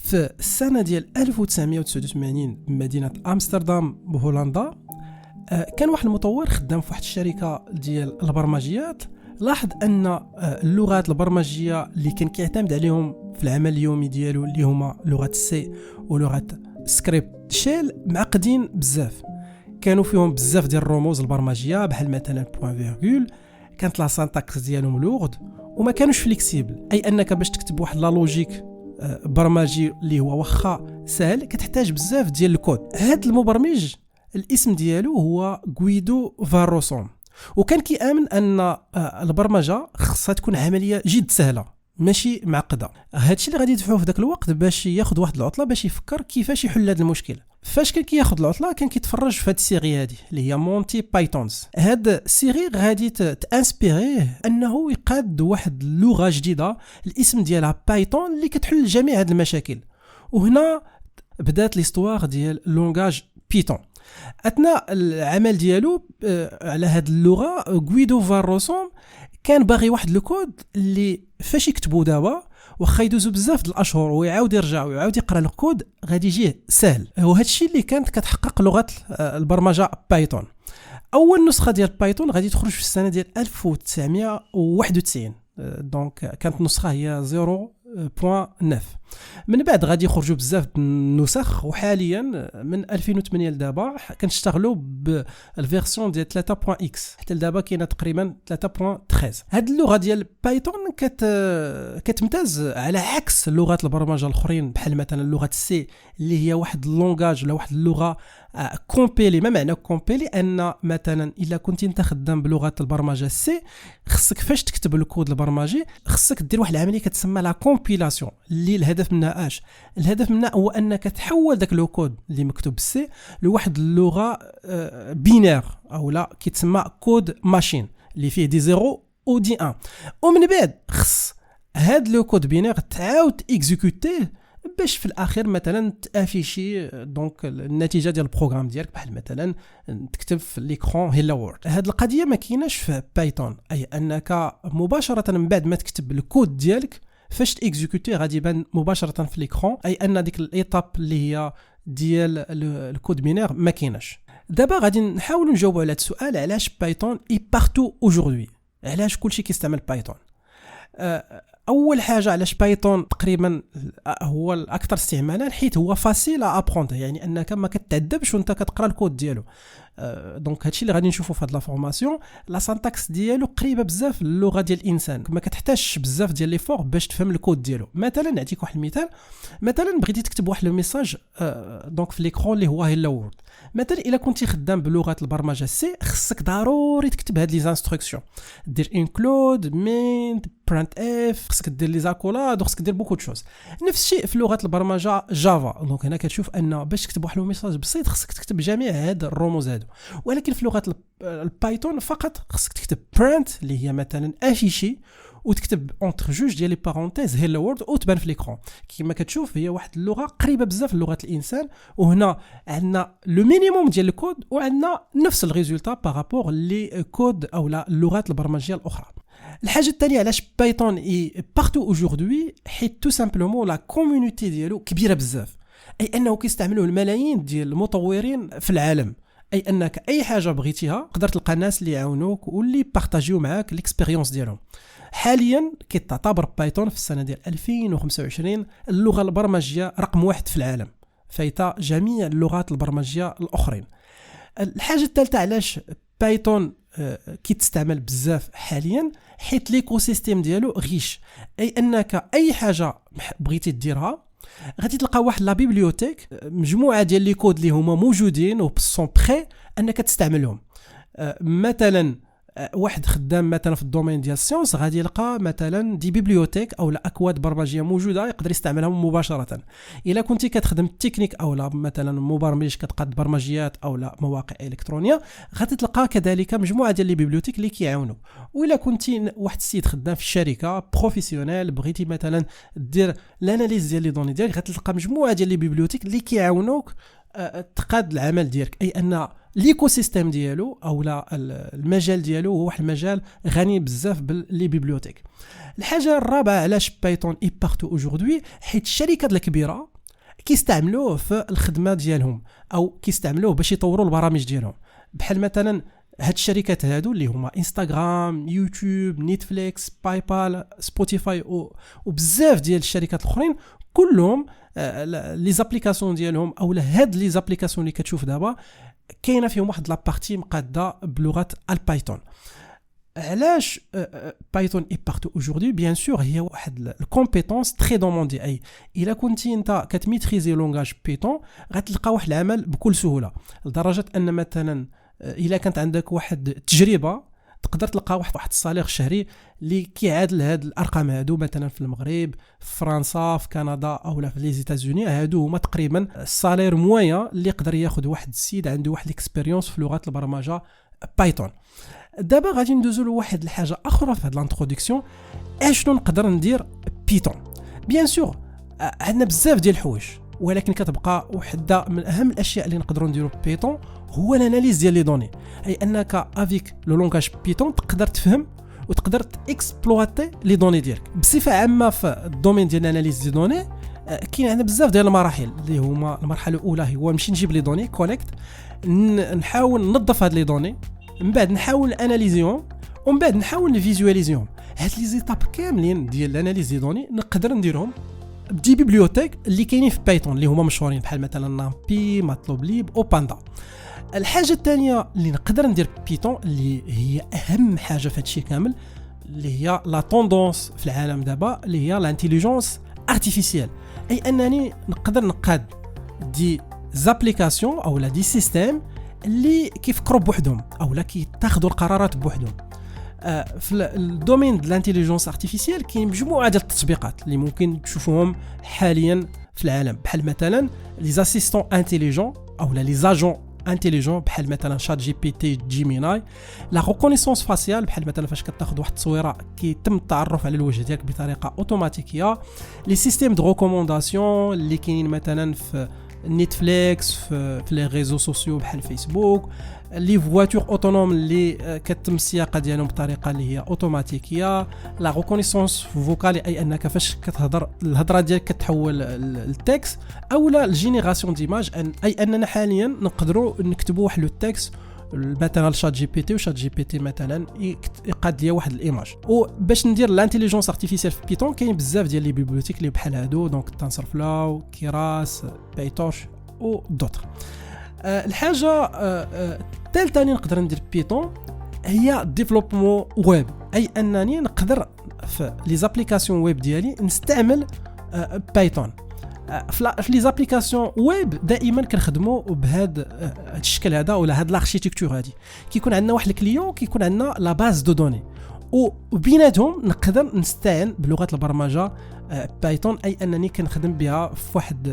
في السنة ديال 1989 بمدينة أمستردام بهولندا، كان واحد المطور خدام في واحد الشركة ديال البرمجيات. لاحظ أن اللغات البرمجية اللي كان كيعتمد عليهم في العمل اليومي ديالو اللي هما لغة سي ولغة سكريبت شيل معقدين بزاف، كانوا فيهم بزاف ديال الرموز البرمجية بحال مثلا بوان فيرغول، كانت لا سانتاكس ديالهم لوغد وما كانوش فليكسيبل، أي أنك باش تكتب واحد لا لوجيك برمجي اللي هو واخا سهل كتحتاج بزاف ديال الكود. هاد المبرمج الاسم ديالو هو غويدو فاروسون، وكان كيامن ان البرمجه خصها تكون عمليه جد سهله ماشي معقده. هادشي اللي غادي يدفعوه في ذاك الوقت باش ياخذ واحد العطله باش يفكر كيفاش يحل هذا المشكل. فاش كان كياخذ العطله كان كيتفرج في هاد السيري هادي اللي هي مونتي بايثونز. هاد السيري غادي تانسبيريه انه يقاد واحد اللغه جديده الاسم ديالها بايثون اللي كتحل جميع هاد المشاكل. وهنا بدات ليستوار ديال لونغاج بيثون. اثناء العمل ديالو على هاد اللغه غويدو فاروسون كان باغي واحد الكود اللي فاش يكتبوا دابا واخا يدوزو بزاف د الاشهر ويعاود يرجع ويعاود يقرا الكود غادي يجيه سهل. وهذا الشيء اللي كانت كتحقق لغه البرمجه بايثون. اول نسخه ديال بايثون غادي تخرج في السنه ديال 1991، دونك كانت نسخه هي 0.9. من بعد غادي يخرجوا بزاف النسخ، وحاليا من 2008 لدابا كنشتغلوا بالفيرسيون ديال 3.x حتى لدابا كاينه تقريبا 3.13. هاد اللغه ديال بايثون كتمتاز على عكس لغات البرمجه الاخرين بحال مثلا لغه سي اللي هي واحد اللونغاج ولا واحد اللغه كومبيلي. ما معنى كومبيلي؟ ان مثلا الا كنتي انت خدام بلغه البرمجه سي خصك فاش تكتب الكود البرمجي خصك دير واحد العمليه كتسمى لا كومبيلاسيون اللي الهدف منها الهدف منها هو انك تحول داك لو كود اللي مكتوب بالسي لواحد اللغه بينير او لا كيتسمى كود ماشين اللي فيه دي 0 او دي 1. ومن بعد خص هاد لو كود بينير تعاود اكزيكوتيه باش في الاخير مثلا تافيشي دونك النتيجه ديال البروغرام ديالك بحال مثلا تكتب في ليكرون هيلو وورد. هاد القضيه ما كايناش في بايثون، اي انك مباشره من بعد ما تكتب الكود ديالك فاش تيكزيكوتي غادي يبان مباشره في ليكرون، اي ان ديك الايطاب اللي هي ديال الكود بينير ما كايناش. دابا غادي نحاولوا نجاوبوا على هذا السؤال، علاش بايثون اي بارتو اوجوردي، علاش كلشي كيستعمل بايثون. اول حاجه علاش بايثون تقريبا هو الاكثر استعمالا حيت هو فاسيل ابروند، يعني انك ما كتعذبش وانت كتقرا الكود ديالو. دونك هادشي اللي غادي نشوفوا في هاد لا فورماسيون. لا سانتاكس ديالو قريبه بزاف للغه ديال الانسان، ما كتحتاجش بزاف ديال لي فور باش تفهم الكود ديالو. مثلا نعطيك واحد المثال، مثلا بغيتي تكتب واحد الميساج دونك في ليكرون اللي هو هيلو وورد. مثلا الا كنتي خدام بلغه البرمجه سي خصك ضروري تكتب هاد لي انستركسيون، دير انكلود مين برنت اف، خصك دير لي زاكولاد وخصك دير بوكو شوز. نفس الشيء في لغه البرمجه جافا. دونك هنا كتشوف ان باش تكتب واحد الميساج بسيط خصك تكتب جميع هاد الرموز هادو، ولكن في لغه البايثون فقط خصك تكتب برنت اللي هي مثلا افيشي وتكتب اونتر جوج ديال لي بارونتيز هيلو وورد وتبان في ليكرون. كما كتشوف هي واحد اللغه قريبه بزاف للغه الانسان، وهنا عندنا لو مينيموم ديال الكود وعندنا نفس الريزولتا بارابور لي كود او لا اللغات البرمجيه الاخرى. الحاجه الثانيه علاش بايثون اي بارتو اوجوردي حيت تو سامبلومون لا كوميونيتي ديالو كبيره بزاف، اي انه كيستعملوه الملايين ديال المطورين في العالم، اي انك اي حاجه بغيتيها تقدر تلقى ناس اللي يعاونوك واللي بارطاجيو معاك الاكسبيريونس ديالهم. حاليا كتعتبر بايثون في السنه ديال 2025 اللغه البرمجيه رقم 1 في العالم، فايته جميع اللغات البرمجيه الاخرين. الحاجه الثالثه علاش بايثون كيتستعمل بزاف حاليا حيت ليكو سيستيم ديالو غيش، اي انك اي حاجه بغيتي ديرها غادي تلقى واحد لا بيبليوتيك مجموعه ديال لي كود اللي هما موجودين و سون بري انك تستعملهم. مثلا واحد خدام مثلا في الدومين ديال السيونس غادي يلقى مثلا دي بيبليوتيك او لا اكواد برمجيه موجوده يقدر يستعملهم مباشره. الا كنتي كتخدم التكنيك او لا مثلا مبرمج كتقاد برمجيات او لا مواقع الكترونيه غادي تلقى كذلك مجموعه ديال لي بيبليوتيك اللي كيعاونوا. والا كنتي واحد السيد خدام في الشركه بروفيسيونيل بغيتي مثلا دير لاناليز ديال لي دوني ديالك غادي تلقى مجموعه ديال لي بيبليوتيك اللي كيعاونوك تقاد العمل ديالك، اي ان ليكو سيستيم ديالو او لا المجال ديالو هو واحد المجال غني بزاف باللي بيبليوتيك. الحاجه الرابعه علاش بايثون اي بارتو اوجوردي حيت الشركات الكبيره كيستعملوه في الخدمه ديالهم او كيستعملوه باش يطوروا البرامج ديالهم. بحال مثلا هاد الشركات هادو اللي هما انستغرام، يوتيوب، نتفليكس، باي بال، سبوتيفاي وبزاف ديال الشركات الاخرين كلهم لي زابليكاسيون ديالهم او هاد لي زابليكاسيون اللي كتشوف دابا كاينه فيهم واحد لابارتي مقاده بلغه البايثون. علاش بايثون اي بارتو اوجوردي؟ بيان سور هي واحد الكومبيتونس تري دوموندي، اي الا كنتي انت كتميتريزي لونغاج بيتون غتلقى واحد العمل بكل سهوله، لدرجه ان مثلا الا كانت عندك واحد التجربه تقدر تلقى واحد الصالير شهري اللي كيعادل هاد الارقام هادو مثلا في المغرب، في فرنسا، في كندا او لا في لي زيتازوني. هادو هما تقريبا الصالير مويا اللي يقدر ياخذ واحد السيد عنده واحد الاكسبيريونس في لغه البرمجه بايثون. دابا غادي ندوزو لواحد الحاجه اخرى في هاد الانتروداكسيون، اشنو نقدر ندير بيتون. بيان سور عندنا بزاف ديال الحوايج، ولكن كتبقى وحده من اهم الاشياء اللي نقدروا نديرو بيتون هو الاناليز ديال لي دوني. اي انك افيك لو لونغاج بيتون تقدر تفهم وتقدر تاكسبلواتي لي دوني ديالك. بصفه عامه في الدومين ديال الاناليز دي دوني كاين عندنا بزاف ديال المراحل، اللي هما المرحله الاولى هو نمشي نجيب لي دوني كوليكت، نحاول ننظف هاد لي دوني، من بعد نحاول اناليزيهم، ومن بعد نحاول نفيزواليزيهم. هاد لي زيتاب كاملين ديال الاناليز دي دوني نقدر نديرهم بدي بيبليوتيك اللي كاينين في بايثون اللي هما مشهورين بحال مثلا نامبي، ماتلوبليب او باندا. الحاجه الثانيه اللي نقدر ندير بيتون اللي هي اهم حاجه في هادشي كامل، اللي هي لا توندونس في العالم دابا، اللي هي لانتيليجونس ارتيفيسيال. اي انني نقدر نقاد دي زابليكاسيون او لا دي سيستيم اللي كيفكروا بوحدهم او لا كيتاخذوا القرارات بوحدهم. في الدومين ديال الانتيليجونس ارتيفيسيال كاين مجموعه ديال التطبيقات اللي ممكن تشوفوهم حاليا في العالم، بحال مثلا لي زاسيستون انتيليجون او لي زاجون انتيليجون بحال مثلا شات جي بي تي، جيميناي. لا ريكونيسونس فاسيال بحال مثلا فاش كتاخذ واحد التصويره كيتم التعرف على الوجه ديالك بطريقه اوتوماتيكيه. لي سيستيم دو ريكومونداسيون اللي كاينين مثلا في نتفليكس، في لي ريزو سوسيو بحال فيسبوك. لي فواتور اوتونوم اللي كتم السياقه ديالهم بطريقه اللي هي اوتوماتيكيه. لا ريكونيسونس فوكال اي انك فاش كتهضر الهضره ديالك كتحول التكست، او لا الجينيراسيون ديماج اي اننا حاليا نقدروا نكتبوا واحد لو تكست مثلا شات جي بي تي، وشات جي بي تي مثلا يقاد ليا واحد الايماج. وباش ندير لانتيليجونس ارتيفيسيال في بيتون كاين بزاف ديال لي بيبليوتيك اللي بحال هادو، دونك تنسر فلاو، كيراس، بايتورش و دوطر. الحاجه الثالثه اللي نقدر ندير بيتون هي ديفلوبمون ويب، اي انني نقدر في لي زابليكاسيون ويب ديالي نستعمل بايتون. في لي زابليكاسيون ويب دائما كنخدموا بهذا الشكل هذا ولا هاد الاركتيكتور هذه. كيكون عندنا واحد الكليون، كيكون عندنا لا باز دو دوني، وبيناتهم نقدر نستعين بلغه البرمجه بايثون، اي انني كنخدم بها في واحد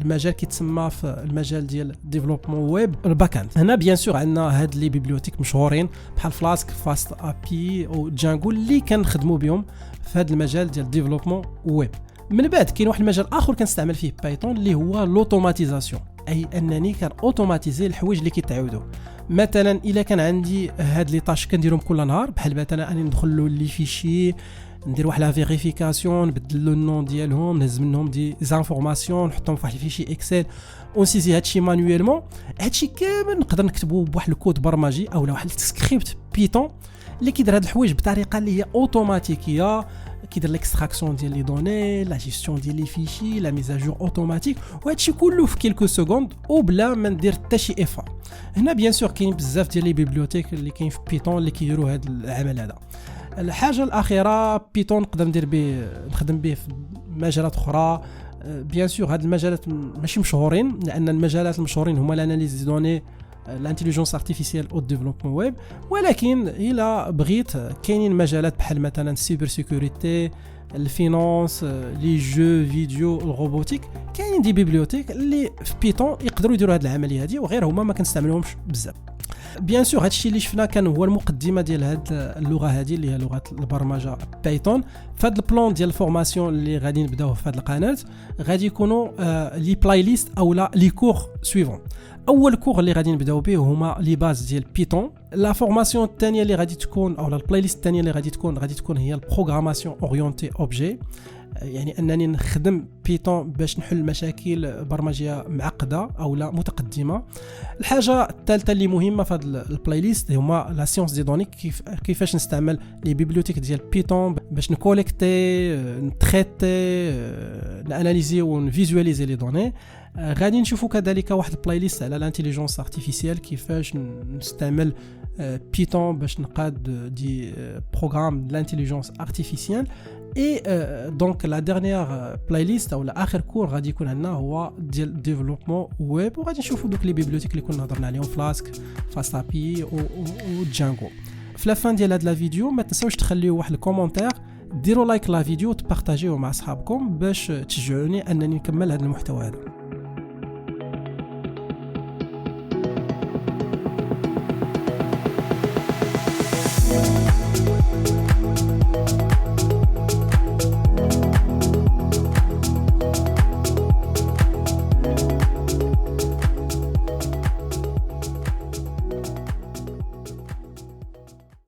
المجال كيتسمى في المجال ديال ديفلوبمون ويب الباك اند. هنا بيان سور عندنا هاد لي بيبليوتيك مشهورين بحال فلاسك، فاست ابي او جانجو اللي كنخدموا بهم في هذا المجال ديال ديفلوبمون ويب. من بعد كاين واحد المجال اخر كنستعمل فيه بايثون اللي هو لوتوماتيزاسيون، اي انني كان اوتوماتيزي الحوايج اللي كيتعاودوا. مثلا الا كان عندي هاد لي طاش كنديرهم كل نهار، بحال مثلا اني ندخل له لي فيشي، ندير واحد لا فيريفيكاسيون، نبدل له النون ديالهم، نهز منهم دي زانفورماسيون، نحطهم في واحد الفيشي اكسل ونسيزي هادشي مانويلمون. هادشي كامل نقدر نكتبوه بواحد الكود برمجي او واحد السكريبت بيتون اللي كيدير هاد الحوايج بطريقه اللي هي اوتوماتيكيه، كيدير ليكستراكسيون ديال لي دوني، لا جيستيون ديال لي فيشي، لا ميزاجور اوتوماتيك، وهادشي كله في كيلكو سكوند وبلا ما ندير حتى شي افا. هنا بيان سور كاين بزاف ديال لي بيبليوتيك اللي كاين في بيتون اللي كيديروا هذا العمل هذا. الحاجه الاخيره بيتون نقدر ندير به نخدم به في مجالات اخرى. بيان سور هاد المجالات ماشي مشهورين، لان المجالات المشهورين هما الاناليز دي دوني، الانتيليجونس ارتيفيسيال او ديفلوبمون ويب. ولكن الا بغيت كاينين مجالات بحال مثلا السيبر سيكوريتي، الفينانس، لي جو فيديو، الروبوتيك. كاينين دي بيبليوتيك اللي في بيتون يقدروا يديروا هذه العمليه هذه، وغير هما ما كنستعملوهمش بزاف. بيان سور هادشي اللي شفنا كان هو المقدمه ديال هاد اللغه هذه اللي هي لغه البرمجه بايثون. في هذا البلان ديال الفورماسيون اللي غادي نبداوه في هذه القناه غادي يكونوا لي بلاي ليست او لا لي كور سويفون. اول كور اللي غادي نبداو به هما لي باز ديال بيتون. لا فورماسيون الثانيه اللي غادي تكون او البلاي ليست الثانيه اللي غادي تكون هي البروغراماسيون اورينتي اوبجي. يعني انني نخدم بيتون باش نحل مشاكل برمجيه معقده او لا متقدمه. الحاجه الثالثه اللي مهمه في هذا البلاي ليست هما لا سيونس دي دوني، كيفاش نستعمل لي بيبليوتيك ديال بيتون باش نكوليكتي نتريتي ناناليزي ونفيزواليزي لي دوني. غادي نشوفوا كذلك واحد البلاي ليست على الانتيليجنس ارتيفيسيال، كيفاش نستعمل بيتون باش نقاد دي بروغرام لانتيليجنس ارتيفيسيال. اي دونك لا ديرنيير بلاي ليست او اخر كور غادي يكون عندنا هو ديال ديفلوبمون ويب، وغادي نشوفوا دوك لي بيبليوتيك اللي كنا هضرنا عليهم، فلاسك، فاست ابي و جانجو. في لا فان ديال هاد لا فيديو ما تنساوش تخليو واحد الكومونتير، ديروا لايك لا فيديو وتبارطاجيوه مع اصحابكم باش تشجعوني انني نكمل هذا المحتوى هذا.